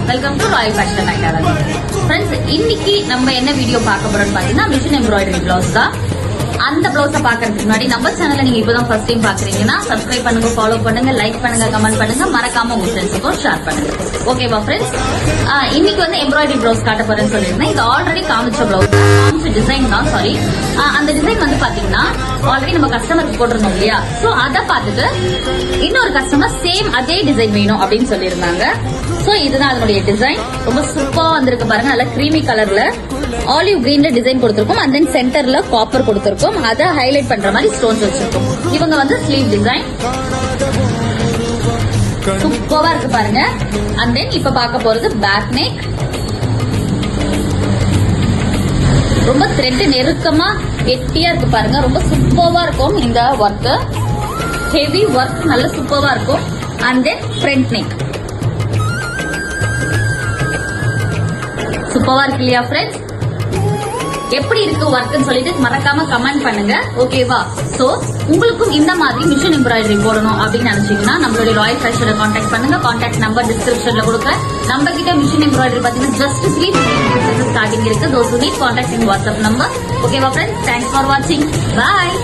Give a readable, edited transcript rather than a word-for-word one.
Welcome to Royal fashion academy. Friends, இன்னைக்கு நம்ம என்ன வீடியோ பார்க்க போறோம்னு பாத்தீங்கன்னா மிஷின் எம்ப்ராய்டரி பிளவுஸ் தான். அந்த பிளவுஸ பாக்குறதுக்கு முன்னாடி நம்ம சேனலை நீங்க இப்பதான் ஃபர்ஸ்ட் டைம் பாக்குறீங்கன்னா சப்ஸ்கிரைப் பண்ணுங்க, ஃபாலோ பண்ணுங்க, லைக் பண்ணுங்க, கமெண்ட் பண்ணுங்க, மறக்காம உங்க ஃப்ரெண்ட்ஸுக்கும் ஷேர் பண்ணுங்க. ஓகேவா ஃப்ரெண்ட்ஸ்? இன்னைக்கு வந்து எம்ப்ராய்டரி பிளவுஸ் காட்ட போறேன்னு சொல்லியிருந்தேன். இது ஆல்ரெடி காமிச்ச பிளவுஸ், காமிச்ச டிசைன் தான். சாரி, அந்த டிசைன் வந்து பாத்தீங்கன்னா ஆல்ரெடி நம்ம கஸ்டமருக்கு போட்டிருந்தோம் இல்லையா? சோ அதை பார்த்துட்டு இன்னொரு கஸ்டமர் சேம் அதே டிசைன் வேணும் அப்படின்னு சொல்லியிருந்தாங்க. சோ இதுதான் அதனுடைய டிசைன். ரொம்ப சூப்பரா வந்திருக்கு பாருங்க. நல்ல கிரீமி கலர்ல ஆலிவ் கிரீன்ல டிசைன் கொடுத்திருக்கோம். அண்ட் தென் சென்டர்ல காப்பர் கொடுத்திருக்கோம். அதை ஹைலைட் பண்ற மாதிரி ஸ்டோன்ஸ் வச்சிருக்கோம். இவங்க வந்து ஸ்லீவ் டிசைன் சூப்பரா இருக்கு பாருங்க. அண்ட் தென் இப்ப பார்க்க போறது பேக் நெக். ரொம்ப த்ரெட் நெருக்கமா கெட்டியா இருக்கு பாருங்க. ரொம்ப சூப்பரா இருக்கும் இந்த ஒர்க். ஹெவி ஒர்க் நல்ல சூப்பரா இருக்கும். அண்ட் தென் ஃப்ரண்ட் நெக் சூப்பரா இருக்கு இல்லையா ஃப்ரெண்ட்ஸ்? எப்படி இருக்கு ஒர்க்னு சொல்லிட்டு மறக்காம கமெண்ட் பண்ணுங்க. ஓகேவா? சோ உங்களுக்கும் இந்த மாதிரி மிஷின் எம்ப்ராய்டரி போடணும் அப்படின்னு நினைச்சீங்கன்னா நம்மளுடைய ராயல் ஃபேஷனை கான்டாக்ட் பண்ணுங்க. கான்டாக்ட் நம்பர் டிஸ்கிரிப்ஷன்ல கொடுக்க. நம்ம கிட்ட மிஷின் எம்ப்ராய்டரி பாத்தீங்கன்னா ஜஸ்ட் 3 ஸ்டார்டிங் இருக்கு. Those who need contact in WhatsApp number. ஓகேவா ஃப்ரெண்ட்ஸ்? தேங்க்ஸ் ஃபார் வாட்சிங். பாய்.